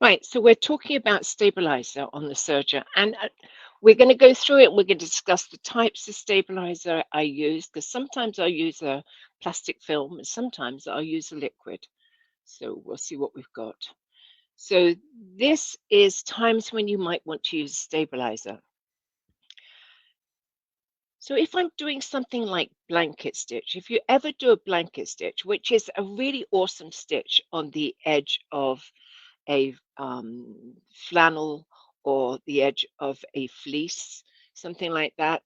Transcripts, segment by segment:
Right, so we're talking about stabilizer on the serger, and we're going to go through it. We're going to discuss the types of stabilizer I use because sometimes I use a plastic film and sometimes I'll use a liquid. So we'll see what we've got. So this is times when you might want to use a stabilizer. So if I'm doing something like blanket stitch, if you ever do a blanket stitch, which is a really awesome stitch on the edge of a flannel or the edge of a fleece, something like that.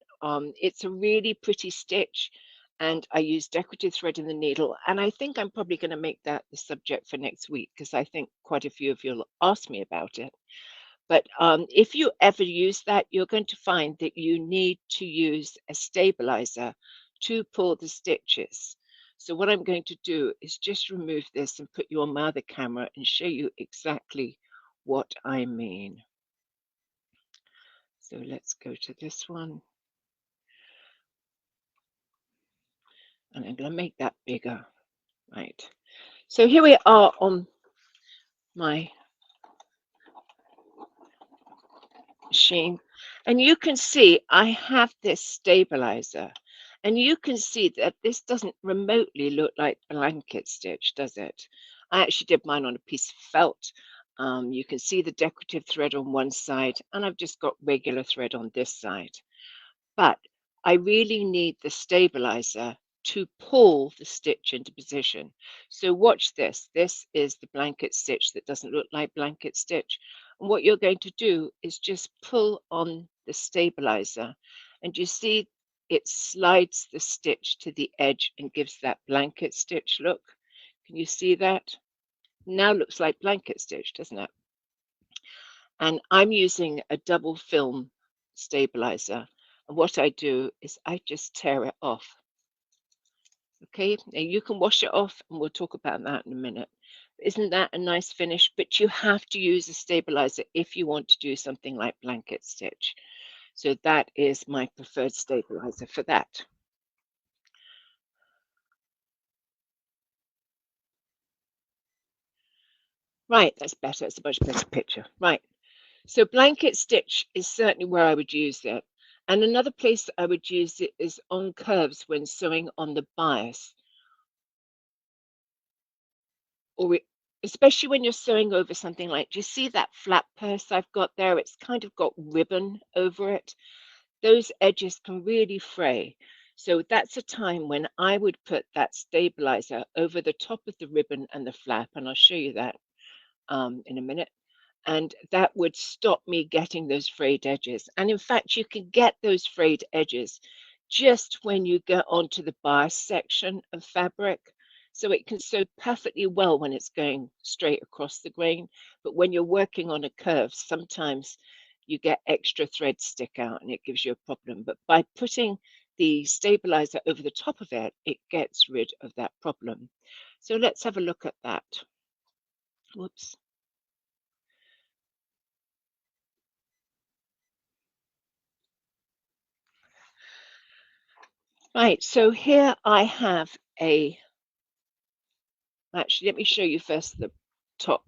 It's a really pretty stitch, and I use decorative thread in the needle. And I think I'm probably going to make that the subject for next week because I think quite a few of you will ask me about it. But if you ever use that, you're going to find that you need to use a stabilizer to pull the stitches. So what I'm going to do is just remove this and put you on my other camera and show you exactly what I mean. So let's go to this one. And I'm going to make that bigger. Right. So here we are on my machine. And you can see I have this stabilizer. And you can see that this doesn't remotely look like blanket stitch, does it? I actually did mine on a piece of felt. You can see the decorative thread on one side, and I've just got regular thread on this side. But I really need the stabilizer to pull the stitch into position. So watch this. This is the blanket stitch that doesn't look like blanket stitch. And what you're going to do is just pull on the stabilizer, and you see it slides the stitch to the edge and gives that blanket stitch look. Can you see that? Now looks like blanket stitch, doesn't it? And I'm using a double film stabilizer. And what I do is I just tear it off. Okay, now you can wash it off and we'll talk about that in a minute. Isn't that a nice finish? But you have to use a stabilizer if you want to do something like blanket stitch. So that is my preferred stabilizer for that. Right, that's better. It's a much better picture. Right. So blanket stitch is certainly where I would use it. And another place that I would use it is on curves when sewing on the bias, or especially when you're sewing over something like, do you see that flat purse I've got there? It's kind of got ribbon over it. Those edges can really fray. So that's a time when I would put that stabilizer over the top of the ribbon and the flap, and I'll show you that in a minute. And that would stop me getting those frayed edges. And in fact, you can get those frayed edges just when you get onto the bias section of fabric. So it can sew perfectly well when it's going straight across the grain. But when you're working on a curve, sometimes you get extra threads stick out and it gives you a problem. But by putting the stabilizer over the top of it, it gets rid of that problem. So let's have a look at that. Whoops. Right, so here I have actually, let me show you first the top.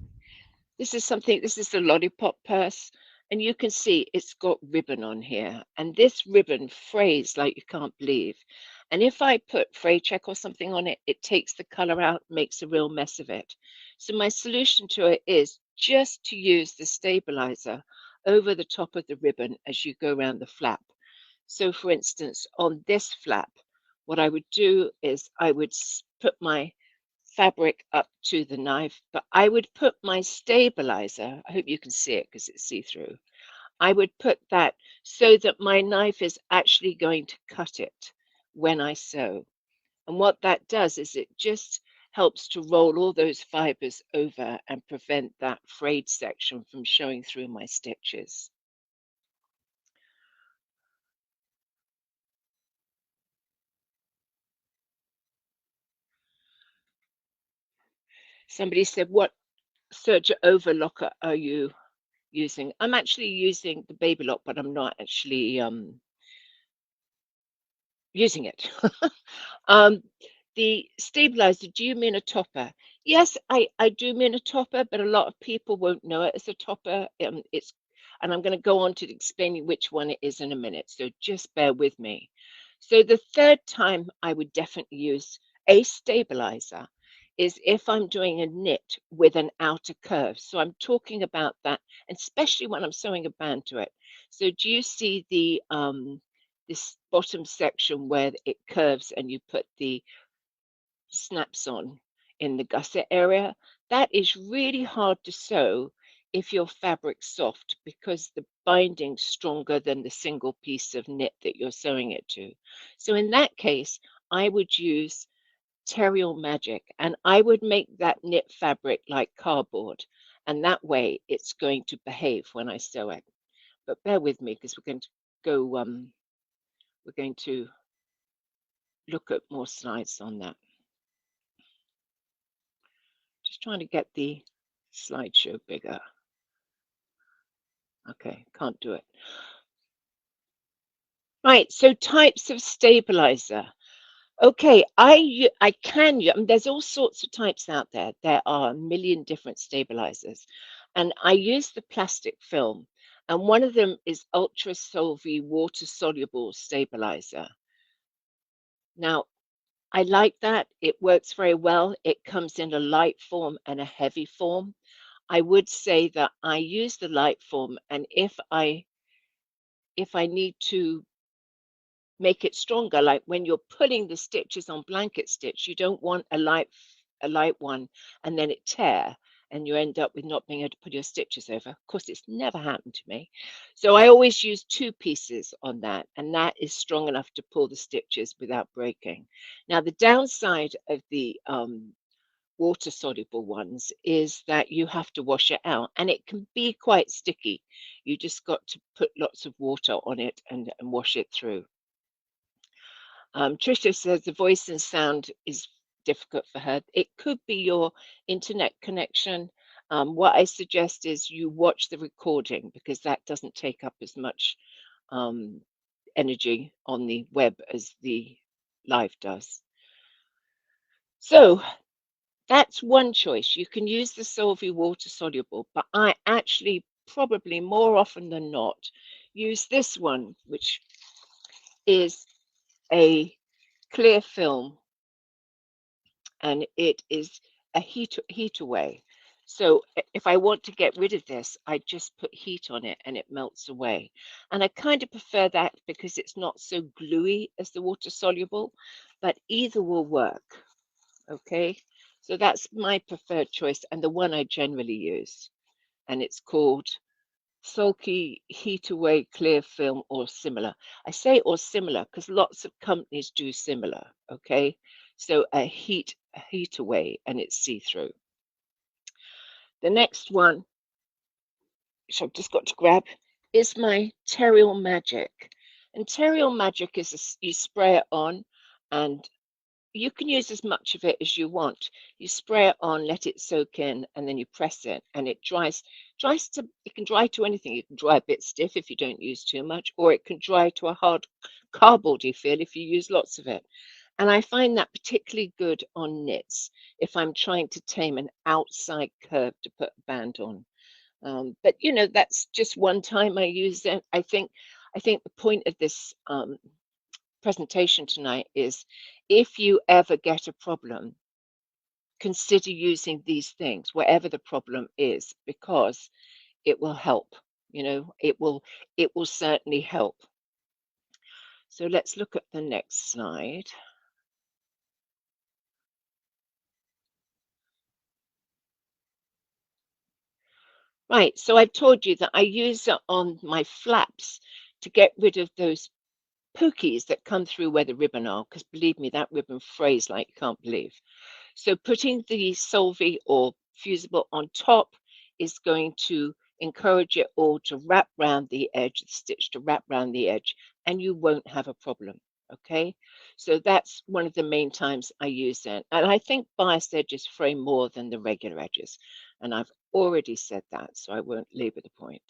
This is the lollipop purse, and you can see it's got ribbon on here, and this ribbon frays like you can't believe. And if I put fray check or something on it, it takes the color out, makes a real mess of it. So my solution to it is just to use the stabilizer over the top of the ribbon as you go around the flap. So for instance, on this flap, what I would do is I would put my fabric up to the knife, but I would put my stabilizer, I hope you can see it because it's see-through. I would put that so that my knife is actually going to cut it when I sew. And what that does is it just helps to roll all those fibers over and prevent that frayed section from showing through my stitches. Somebody said, what serger overlocker are you using? I'm actually using the baby lock, but I'm not actually using it. um, the stabilizer, do you mean a topper? Yes, I do mean a topper, but a lot of people won't know it as a topper. And I'm going to go on to explaining which one it is in a minute. So just bear with me. So the third time I would definitely use a stabilizer is if I'm doing a knit with an outer curve. So I'm talking about that, and especially when I'm sewing a band to it. So do you see the this bottom section where it curves and you put the snaps on in the gusset area? That is really hard to sew if your fabric's soft because the binding's stronger than the single piece of knit that you're sewing it to. So in that case, I would use Terrial Magic and I would make that knit fabric like cardboard. And that way it's going to behave when I sew it. But bear with me because we're going to look at more slides on that. Just trying to get the slideshow bigger. Okay, can't do it. Right, so types of stabilizer. Okay, I can use, there's all sorts of types out there. There are a million different stabilizers. And I use the plastic film. And one of them is Ultra Solvi water soluble stabilizer. Now, I like that. It works very well. It comes in a light form and a heavy form. I would say that I use the light form, and if I need to make it stronger, like when you're pulling the stitches on blanket stitch, you don't want a light one and then it tear and you end up with not being able to put your stitches over. Of course, it's never happened to me. So I always use two pieces on that, and that is strong enough to pull the stitches without breaking. Now, the downside of the water soluble ones is that you have to wash it out and it can be quite sticky. You just got to put lots of water on it and wash it through. Tricia says the voice and sound is difficult for her. It could be your internet connection. What I suggest is you watch the recording because that doesn't take up as much um, energy on the web as the live does. So that's one choice. You can use the Solvi water soluble, but I actually probably more often than not use this one, which is a clear film and it is a heat away. So if I want to get rid of this, I just put heat on it and it melts away. And I kind of prefer that because it's not so gluey as the water soluble, but either will work. Okay, so that's my preferred choice and the one I generally use. And it's called Sulky Heat Away Clear Film or similar. I say or similar because lots of companies do similar. Okay, so a heat away and it's see through. The next one, which I've just got to grab, is my Terrial Magic. And Terrial Magic is you spray it on and you can use as much of it as you want. You spray it on, let it soak in, and then you press it, and it dries to. It can dry to anything. You can dry a bit stiff if you don't use too much, or it can dry to a hard cardboardy feel if you use lots of it. And I find that particularly good on knits if I'm trying to tame an outside curve to put a band on. But that's just one time I use it. I think the point of this presentation tonight is if you ever get a problem, consider using these things, whatever the problem is, because it will help. It will certainly help. So let's look at the next slide. Right, so I've told you that I use it on my flaps to get rid of those pookies that come through where the ribbon are, because believe me, that ribbon frays like you can't believe. So putting the Solvi or fusible on top is going to encourage it all to wrap round the edge, the stitch to wrap round the edge, and you won't have a problem. Okay, so that's one of the main times I use it. And I think bias edges fray more than the regular edges. And I've already said that, so I won't labor the point.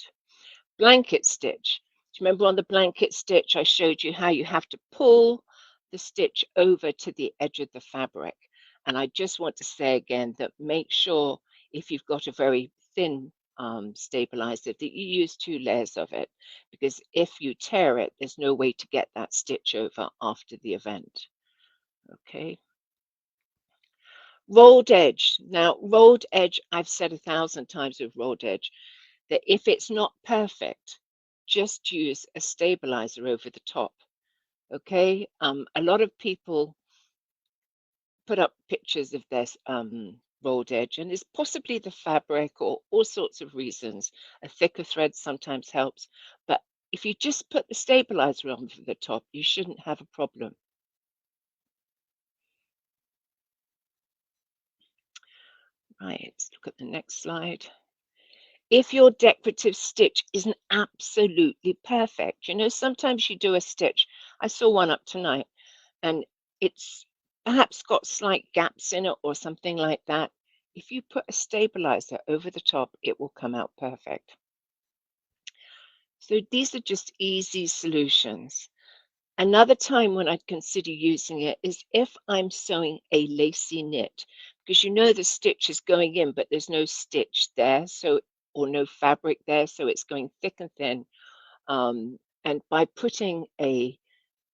Blanket stitch. Do you remember on the blanket stitch, I showed you how you have to pull the stitch over to the edge of the fabric. And I just want to say again that make sure if you've got a very thin stabilizer that you use 2 layers of it, because if you tear it, there's no way to get that stitch over after the event. Okay. Rolled edge. Now, rolled edge, I've said 1,000 times with rolled edge that if it's not perfect, just use a stabilizer over the top. Okay. A lot of people put up pictures of this rolled edge, and it's possibly the fabric or all sorts of reasons. A thicker thread sometimes helps, but if you just put the stabilizer on the top, you shouldn't have a problem. Right, let's look at the next slide. If your decorative stitch isn't absolutely perfect, sometimes you do a stitch. I saw one up tonight, and it's perhaps got slight gaps in it or something like that. If you put a stabilizer over the top, it will come out perfect. So these are just easy solutions. Another time when I'd consider using it is if I'm sewing a lacy knit, because the stitch is going in, but there's no stitch there, so or no fabric there, so it's going thick and thin. And by putting a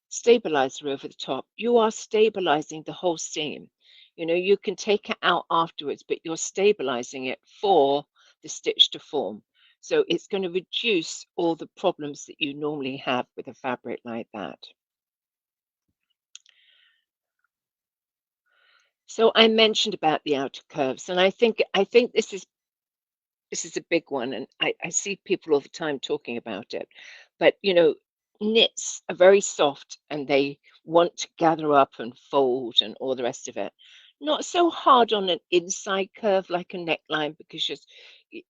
stabilizer over the top, you are stabilizing the whole seam. You can take it out afterwards, but you're stabilizing it for the stitch to form. So it's going to reduce all the problems that you normally have with a fabric like that. So I mentioned about the outer curves, and I think this is a big one, and I see people all the time talking about it. But knits are very soft and they want to gather up and fold and all the rest of it. Not so hard on an inside curve like a neckline because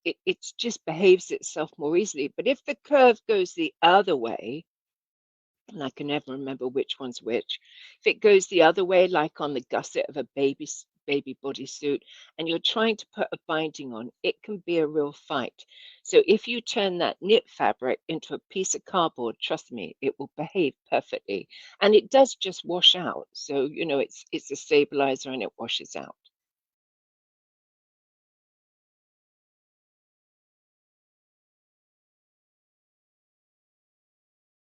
it just behaves itself more easily. But if the curve goes the other way, and I can never remember which one's which. If it goes the other way, like on the gusset of a baby bodysuit, and you're trying to put a binding on, it can be a real fight. So if you turn that knit fabric into a piece of cardboard, trust me, it will behave perfectly, and it does just wash out. So it's a stabilizer and it washes out.